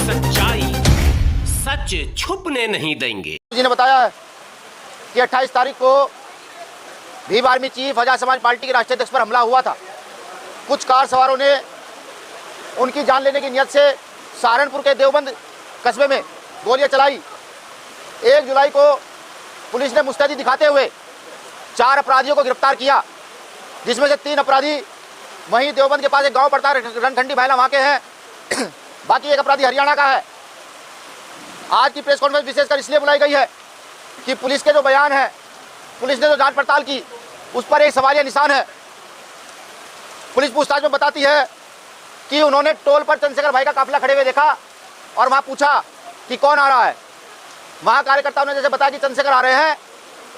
सच्चाई सच छुपने नहीं देंगे। जी ने बताया है कि 28 तारीख को Bhim army chief Azad Samaj party के राष्ट्रीय अध्यक्ष पर हमला हुआ था। कुछ कार सवारों ने उनकी जान लेने की नियत से सहारनपुर के देवबंद कस्बे में गोलियां चलाई। 1 जुलाई को पुलिस ने मुस्तैदी दिखाते हुए 4 अपराधियों को गिरफ्तार किया, जिसमें से 3 अपराधी वहीं देवबंद के पास एक गांव पड़ता है रणखंडी महिला वहाँ के हैं। बाकी एक अपराधी हरियाणा का है। आज की प्रेस कॉन्फ्रेंस विशेषकर इसलिए बुलाई गई है कि पुलिस के जो बयान है, पुलिस ने जो जांच पड़ताल की, उस पर एक सवालिया निशान है। पुलिस पूछताछ में बताती है कि उन्होंने टोल पर चंद्रशेखर भाई का काफिला खड़े हुए देखा और वहाँ पूछा कि कौन आ रहा है। वहाँ कार्यकर्ताओं ने जैसे बताया कि चंद्रशेखर आ रहे हैं,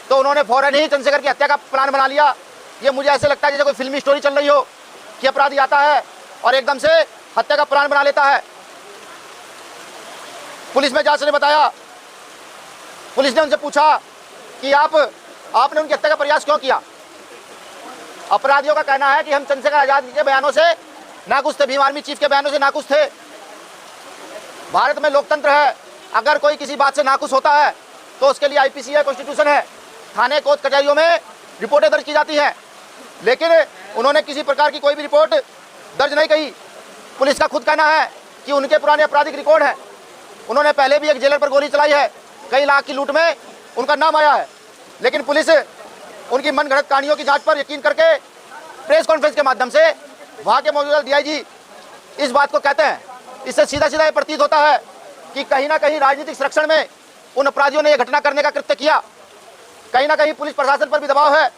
तो उन्होंने फौरन ही चंद्रशेखर की हत्या का प्लान बना लिया। ये मुझे ऐसे लगता है जैसे कोई फिल्मी स्टोरी चल रही हो कि अपराधी आता है और एकदम से हत्या का प्लान बना लेता है। पुलिस में जांच ने बताया, पुलिस ने उनसे पूछा कि आपने उनकी हत्या का प्रयास क्यों किया। अपराधियों का कहना है कि हम चंद्रशेखर आजाद के बयानों से नाखुश थे, भीम आर्मी चीफ के बयानों से नाखुश थे। भारत में लोकतंत्र है, अगर कोई किसी बात से नाखुश होता है तो उसके लिए आईपीसी है, कॉन्स्टिट्यूशन है, थाने कोर्ट कचहरियों में रिपोर्टें दर्ज की जाती हैं। लेकिन उन्होंने किसी प्रकार की कोई भी रिपोर्ट दर्ज नहीं की। पुलिस का खुद कहना है कि उनके पुराने आपराधिक रिकॉर्ड है। उन्होंने पहले भी एक जेलर पर गोली चलाई है, कई लाख की लूट में उनका नाम आया है। लेकिन पुलिस उनकी मनगढ़ंत कहानियों की जांच पर यकीन करके प्रेस कॉन्फ्रेंस के माध्यम से वहां के मौजूदा डीआईजी इस बात को कहते हैं। इससे सीधा सीधा ये प्रतीत होता है कि कहीं ना कहीं राजनीतिक संरक्षण में उन अपराधियों ने यह घटना करने का कृत्य किया। कहीं ना कहीं पुलिस प्रशासन पर भी दबाव है।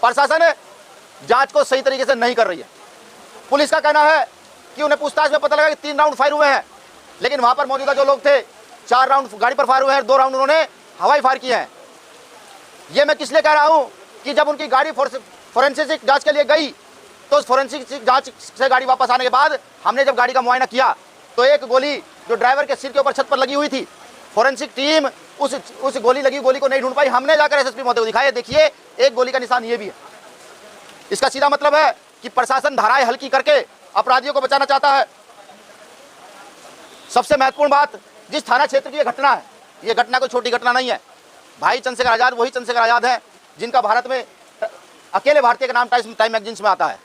प्रशासन जांच को सही तरीके से नहीं कर रही है। पुलिस का कहना है कि उन्हें पूछताछ में पता लगा कि 3 राउंड फायर हुए हैं, लेकिन वहां पर मौजूदा जो लोग थे 4 राउंड गाड़ी पर फायर हुए हैं, 2 राउंड उन्होंने हवाई फायर किए हैं। ये मैं किस लिए कह रहा हूं कि जब उनकी गाड़ी फोरेंसिक जांच के लिए गई तो उस फोरेंसिक जांच से गाड़ी वापस आने के बाद हमने जब गाड़ी का मुआयना किया तो एक गोली जो ड्राइवर के सिर के ऊपर छत पर लगी हुई थी, फोरेंसिक टीम उस गोली लगी गोली को नहीं ढूंढ पाई। हमने जाकर एसएसपी महोदय को दिखाया, देखिए एक गोली का निशान ये भी है। इसका सीधा मतलब है कि प्रशासन धाराएं हल्की करके अपराधियों को बचाना चाहता है। सबसे महत्वपूर्ण बात, जिस थाना क्षेत्र की ये घटना है, ये घटना कोई छोटी घटना नहीं है। भाई चंद्रशेखर आजाद वही चंद्रशेखर आजाद है जिनका भारत में अकेले भारतीय का नाम टाइम मैगजीन्स में आता है,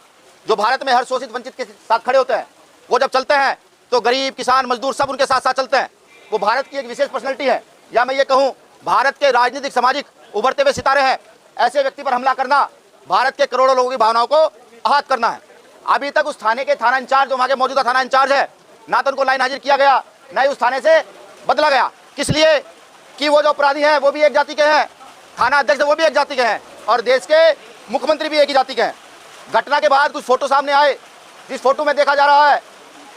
जो भारत में हर शोषित वंचित के साथ खड़े होते हैं। वो जब चलते हैं तो गरीब, किसान, मजदूर सब उनके साथ साथ चलते हैं। वो भारत की एक विशेष पर्सनैलिटी है, या मैं ये कहूँ भारत के राजनीतिक सामाजिक उभरते हुए सितारे हैं। ऐसे व्यक्ति पर हमला करना भारत के करोड़ों लोगों की भावनाओं को आहत करना है। अभी तक उस थाने के थाना इंचार्ज, जो वहाँ के मौजूदा थाना इंचार्ज है, ना तो उनको लाइन हाजिर किया गया, ना ही उस थाने से बदला गया। किस लिए? कि वो जो अपराधी हैं वो भी एक जाति के हैं, थाना अध्यक्ष वो भी एक जाति के हैं, और देश के मुख्यमंत्री भी एक ही जाति के हैं। घटना के बाद कुछ फोटो सामने आए, जिस फोटो में देखा जा रहा है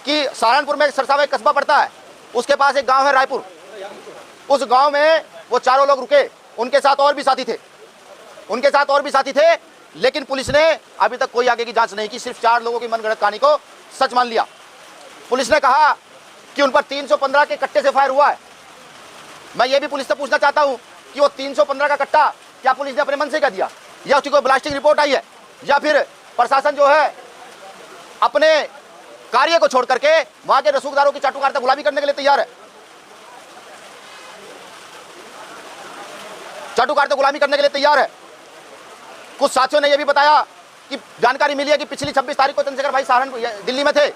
कि सहारनपुर में सरसावा एक कस्बा पड़ता है, उसके पास एक गांव है रायपुर। उस गांव में वो चारों लोग रुके, उनके साथ और भी साथी थे, लेकिन पुलिस ने अभी तक कोई आगे की जांच नहीं की, सिर्फ 4 लोगों की मनगढ़ंत कहानी को सच मान लिया। पुलिस ने कहा कि उन पर 315 के कट्टे से फायर हुआ है। मैं ये भी पुलिस से पूछना चाहता हूं कि वो 315 का कट्टा क्या पुलिस ने अपने मन से कर दिया, या उसकी कोई ब्लास्टिंग रिपोर्ट आई है, या फिर प्रशासन जो है अपने कार्य को छोड़ करके वहां के रसूखदारों की चाटुकारिता गुलामी करने के लिए तैयार है। चाटुकारिता गुलामी करने के लिए तैयार है। कुछ साथियों ने यह भी बताया कि जानकारी मिली है कि पिछली 26 तारीख को चंद्रशेखर भाई सहारनपुर दिल्ली में थे।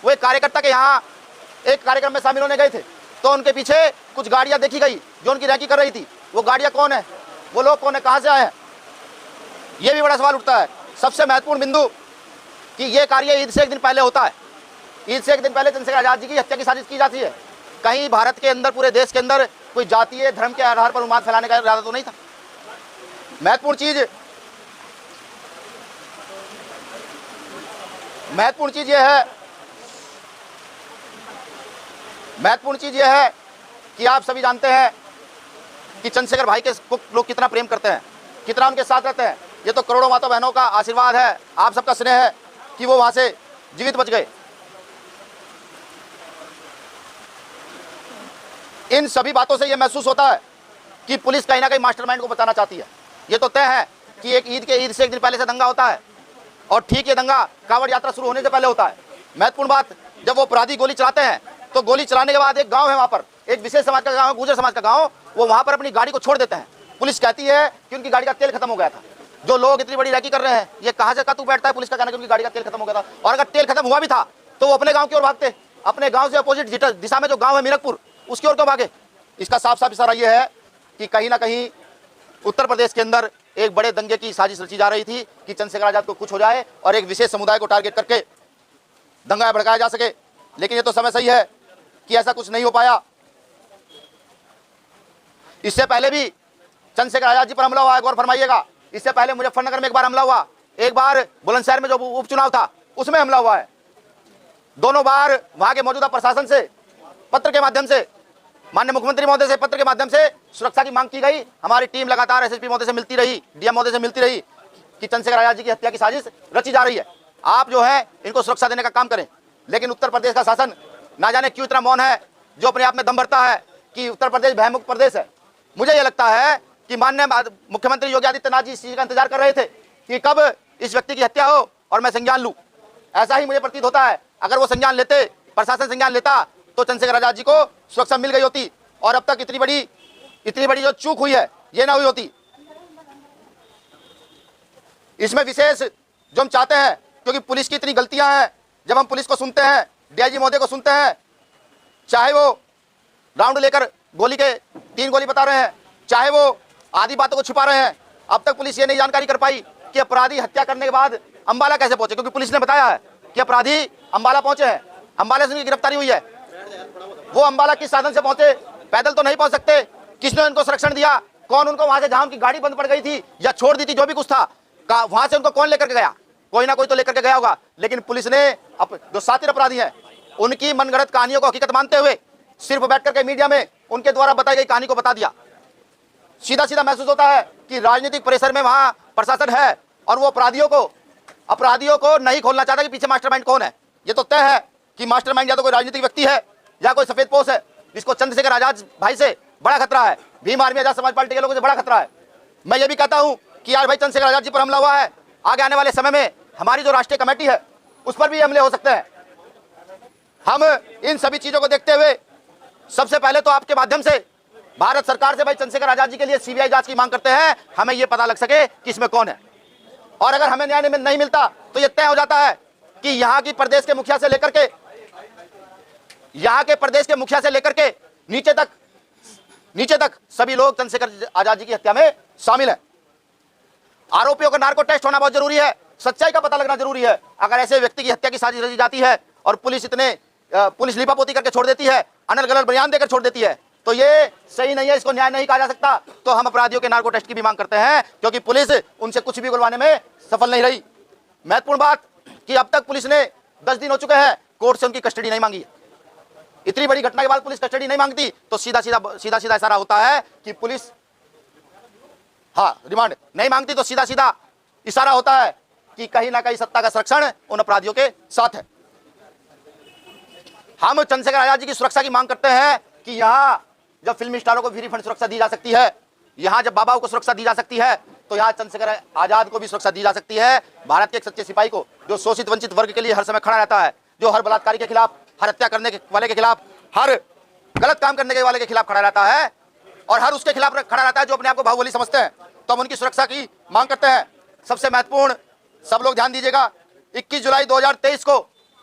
वो एक कार्यकर्ता के यहाँ एक कार्यक्रम में शामिल होने गए थे, तो उनके पीछे कुछ गाड़ियां देखी गई जो उनकी रैकी कर रही थी। वो गाड़ियां कौन है, वो लोग कौन है, कहां से आए हैं, ये भी बड़ा सवाल उठता है। सबसे महत्वपूर्ण बिंदु कि ये कार्य ईद से एक दिन पहले होता है। ईद से एक दिन पहले चंद्रशेखर आजाद जी की हत्या की साजिश की जाती है। कहीं भारत के अंदर, पूरे देश के अंदर कोई जातीय धर्म के आधार पर उन्माद फैलाने का इरादा तो नहीं था। महत्वपूर्ण चीज यह है कि आप सभी जानते हैं कि चंद्रशेखर भाई के लोग कितना प्रेम करते हैं, कितना उनके साथ रहते हैं। ये तो करोड़ों माता बहनों का आशीर्वाद है, आप सबका स्नेह है कि वो वहां से जीवित बच गए। इन सभी बातों से यह महसूस होता है कि पुलिस कहीं ना कहीं मास्टरमाइंड को बचाना चाहती है। ये तो तय है कि एक ईद से एक दिन पहले से दंगा होता है, और ठीक ये दंगा कांवड़ यात्रा शुरू होने से पहले होता है। महत्वपूर्ण बात, जब वो अपराधी गोली चलाते हैं तो गोली चलाने के बाद एक गांव है वहां पर, एक विशेष समाज का गांव है, गुर्जर समाज का गांव, वो वहां पर अपनी गाड़ी को छोड़ देते हैं। पुलिस कहती है कि उनकी गाड़ी का तेल खत्म हो गया था। जो लोग इतनी बड़ी रैकी कर रहे हैं, ये कहां से का तू बैठता है? पुलिस का कहना कि उनकी गाड़ी का तेल खत्म हो गया था, और अगर तेल खत्म हुआ भी था तो वो अपने गांव की ओर भागते, अपने गांव से अपोजिट दिशा में जो गांव है मीरकपुर, उसकी ओर क्यों भागे? इसका साफ साफ इशारा यह है कि कहीं ना कहीं उत्तर प्रदेश के अंदर एक बड़े दंगे की साजिश रची जा रही थी कि चंद्रशेखर आजाद को कुछ हो जाए और एक विशेष समुदाय को टारगेट करके दंगा भड़काया जा सके। लेकिन ये तो समय सही है कि ऐसा कुछ नहीं हो पाया। इससे पहले भी चंद्रशेखर आजाद जी पर हमला हुआ है, गौर फरमाइएगा। इससे पहले मुजफ्फरनगर में एक बार हमला हुआ, एक बार बुलंदशहर में जो उपचुनाव था उसमें हमला हुआ है। दोनों बार वहां के मौजूदा प्रशासन से पत्र के माध्यम से, माननीय मुख्यमंत्री महोदय से पत्र के माध्यम से सुरक्षा की मांग की गई। हमारी टीम लगातार एसएसपी महोदय से मिलती रही, डीएम महोदय से मिलती रही कि चंद्रशेखर आजाद जी की हत्या की साजिश रची जा रही है, आप जो है इनको सुरक्षा देने का काम करें। लेकिन उत्तर प्रदेश का शासन ना जाने क्यों इतना मौन है, जो अपने आप में दम भरता है कि उत्तर प्रदेश भयमुक्त प्रदेश है। मुझे यह लगता है कि माननीय मुख्यमंत्री योगी आदित्यनाथ जी इस चीज का इंतजार कर रहे थे कि कब इस व्यक्ति की हत्या हो और मैं संज्ञान लूं। ऐसा ही मुझे प्रतीत होता है। अगर वो संज्ञान लेते, प्रशासन संज्ञान लेता, तो चंद्रशेखर आजाद जी को सुरक्षा मिल गई होती और अब तक इतनी बड़ी जो चूक हुई है ये ना हुई होती। इसमें विशेष जो हम चाहते हैं, क्योंकि पुलिस की इतनी गलतियां हैं, जब हम पुलिस को सुनते हैं, डीआईजी महोदय को सुनते हैं, चाहे वो राउंड लेकर गोली के 3 गोली बता रहे हैं, चाहे वो आधी बातों को छुपा रहे हैं, अब तक पुलिस ये नहीं जानकारी कर पाई कि अपराधी हत्या करने के बाद अंबाला कैसे पहुंचे। क्योंकि पुलिस ने बताया है कि अपराधी अंबाला पहुंचे हैं, अंबाला से उनकी गिरफ्तारी हुई है। वो अंबाला किस साधन से पहुंचे? पैदल तो नहीं पहुंच सकते। किसने उनको संरक्षण दिया? कौन उनको वहां से, जहां उनकी गाड़ी बंद पड़ गई थी या छोड़ दी थी, जो भी कुछ था, वहां से उनको कौन लेकर के गया? कोई ना कोई तो लेकर के गया होगा। लेकिन पुलिस ने जो साथी अपराधी हैं उनकी मनगढ़ंत कहानियों को हकीकत मानते हुए सिर्फ बैठ करके मीडिया में उनके द्वारा बताई गई कहानी को बता दिया। सीधा सीधा महसूस होता है कि राजनीतिक परिसर में वहां प्रशासन है और वो अपराधियों को नहीं खोलना चाहता कि पीछे मास्टरमाइंड कौन है। ये तो तय है कि मास्टरमाइंड या तो कोई राजनीतिक व्यक्ति है या कोई सफेद पोश है, जिसको चंद्रशेखर आजाद भाई से बड़ा खतरा है, भीम आर्मी आजाद समाज पार्टी के लोगों से बड़ा खतरा है। मैं ये भी कहता हूं कि यार भाई, चंद्रशेखर आजाद जी पर हमला हुआ है, आगे आने वाले समय में हमारी जो राष्ट्रीय कमेटी है उस पर भी हमले हो सकते हैं। हम इन सभी चीजों को देखते हुए सबसे पहले तो आपके माध्यम से भारत सरकार से भाई चंद्रशेखर आजाद जी के लिए सीबीआई जांच की मांग करते हैं, हमें यह पता लग सके कि इसमें कौन है। और अगर हमें न्याय नहीं मिलता तो यह तय हो जाता है कि यहाँ की प्रदेश के मुखिया से लेकर के नीचे तक सभी लोग चंद्रशेखर आजाद जी की हत्या में शामिल हैं। आरोपियों का नार्को टेस्ट होना बहुत जरूरी है, सच्चाई का पता लगना जरूरी है। अगर ऐसे व्यक्ति की हत्या की साजिश रची जाती है और पुलिस लिपापोती करके छोड़ देती है, अनल गलत बयान देकर छोड़ देती है, तो ये सही नहीं है, इसको न्याय नहीं कहा जा सकता। तो हम अपराधियों के नार्को टेस्ट की भी मांग करते हैं, क्योंकि पुलिस उनसे कुछ भी बुलवाने में सफल नहीं रही। महत्वपूर्ण बात कि अब तक पुलिस ने 10 दिन हो चुके हैं, कोर्ट से उनकी कस्टडी नहीं मांगी। इतनी बड़ी घटना के बाद पुलिस कस्टडी नहीं मांगती तो सीधा सीधा इशारा होता है कि पुलिस रिमांड नहीं मांगती, तो सीधा सीधा इशारा होता है कि कहीं ना कहीं सत्ता का संरक्षण उन अपराधियों के साथ है। हम चंद्रशेखर आजाद जी की सुरक्षा की मांग करते हैं कि यहाँ जब फिल्मी स्टारों को फ्री फंड सुरक्षा दी जा सकती है, यहाँ जब बाबाओं को सुरक्षा दी जा सकती है, तो यहाँ चंद्रशेखर आजाद को भी सुरक्षा दी जा सकती है। भारत के एक सच्चे सिपाही को, जो शोषित वंचित वर्ग के लिए हर समय खड़ा रहता है, जो हर बलात्कारी के खिलाफ, हर हत्या करने वाले के खिलाफ, हर गलत काम करने वाले के खिलाफ खड़ा रहता है और हर उसके खिलाफ खड़ा रहता है जो अपने आप को बाहुबली समझते हैं। तो हम उनकी सुरक्षा की मांग करते हैं। सबसे महत्वपूर्ण, सब लोग ध्यान दीजिएगा, 21 जुलाई 2023 को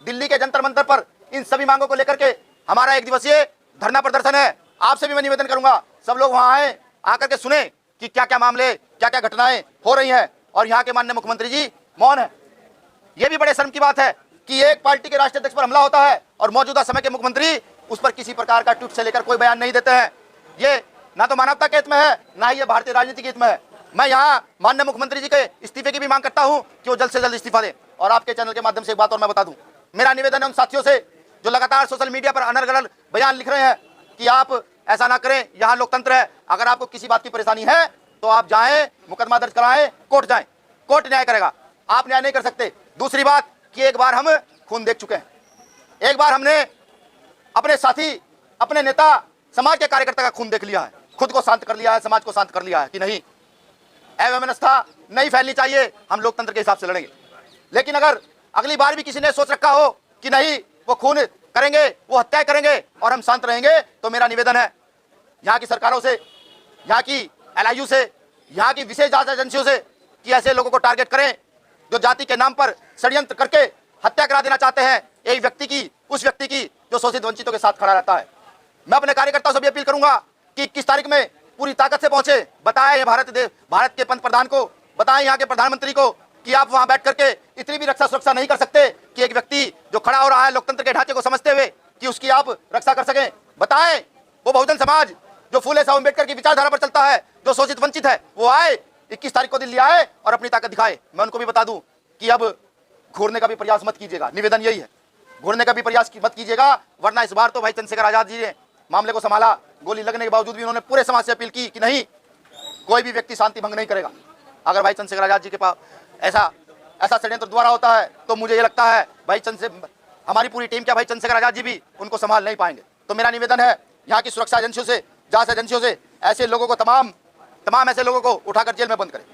दिल्ली के जंतर मंतर पर इन सभी मांगों को लेकर के हमारा 1 दिवसीय धरना प्रदर्शन है। आपसे भी मैं निवेदन करूंगा, सब लोग वहां आए, आकर के सुने कि क्या क्या मामले, क्या क्या घटनाएं हो रही हैं और यहाँ के माननीय मुख्यमंत्री जी मौन है। यह भी बड़े शर्म की बात है कि एक पार्टी के राष्ट्रीय अध्यक्ष पर हमला होता है और मौजूदा समय के मुख्यमंत्री उस पर किसी प्रकार का ट्वीट से लेकर कोई बयान नहीं देते हैं। ये ना तो मानवता के हित में है, ना ही ये भारतीय राजनीति के हित में है। मैं यहाँ माननीय मुख्यमंत्री जी के इस्तीफे की भी मांग करता हूँ कि वो जल्द से जल्द इस्तीफा दें। और आपके चैनल के माध्यम से एक बात और मैं बता दूं, मेरा निवेदन है उन साथियों से जो लगातार सोशल मीडिया पर अनर्गल बयान लिख रहे हैं कि आप ऐसा ना करें, यहाँ लोकतंत्र है, अगर आपको किसी बात की परेशानी है तो आप जाएं, मुकदमा दर्ज कराएं, कोर्ट जाएं, कोर्ट न्याय करेगा, आप न्याय नहीं कर सकते। दूसरी बात कि एक बार हम खून देख चुके हैं, एक बार हमने अपने साथी, अपने नेता, समाज के कार्यकर्ता का खून देख लिया है, खुद को शांत कर लिया है, समाज को शांत कर लिया है कि नहीं, अव्यवस्था नहीं फैलनी चाहिए, हम लोकतंत्र के हिसाब से लड़ेंगे। लेकिन अगर अगली बार भी किसी ने सोच रखा हो कि नहीं वो खून करेंगे वो हत्याएं करेंगे और हम शांत रहेंगे। तो मेरा निवेदन है यहाँ की सरकारों से, यहाँ की LIU से, यहाँ की विशेष जांच एजेंसियों से कि ऐसे लोगों को टारगेट करें जो जाति के नाम पर षड्यंत्र करके हत्या करा देना चाहते हैं एक व्यक्ति की, उस व्यक्ति की जो शोषित वंचितों के साथ खड़ा रहता है। मैं अपने कार्यकर्ताओं से भी अपील करूंगा कि 21 तारीख में पूरी ताकत से पहुंचे, बताएं भारत के पंतप्रधान को, बताएं यहाँ के प्रधानमंत्री को कि आप वहां बैठ करके इतनी भी रक्षा सुरक्षा नहीं कर सकते कि एक व्यक्ति जो खड़ा हो रहा है लोकतंत्र के ढांचे को समझते हुए कि उसकी आप रक्षा कर सकें। बताएं वो बहुजन समाज जो फूले साहब अम्बेडकर की विचारधारा पर चलता है, जो शोषित वंचित है, वो आए 21 तारीख को दिल्ली आए और अपनी ताकत दिखाए। मैं उनको भी बता दूं कि अब घूरने का भी प्रयास मत कीजिएगा, निवेदन यही है, घूरने का भी प्रयास मत कीजिएगा, वरना इस बार तो भाई चंद्रशेखर आजाद जी ने मामले को संभाला। गोली लगने के बावजूद भी उन्होंने पूरे समाज से अपील की कि नहीं, कोई भी व्यक्ति शांति भंग नहीं करेगा। अगर भाई चंद्रशेखर आजाद जी के पास ऐसा षड्यंत्र द्वारा होता है तो मुझे ये लगता है भाई हमारी पूरी टीम क्या भाई चंद्रशेखर आजाद जी भी उनको संभाल नहीं पाएंगे। तो मेरा निवेदन है यहाँ की सुरक्षा एजेंसियों से, जांच एजेंसियों से ऐसे लोगों को तमाम ऐसे लोगों को उठाकर जेल में बंद करें।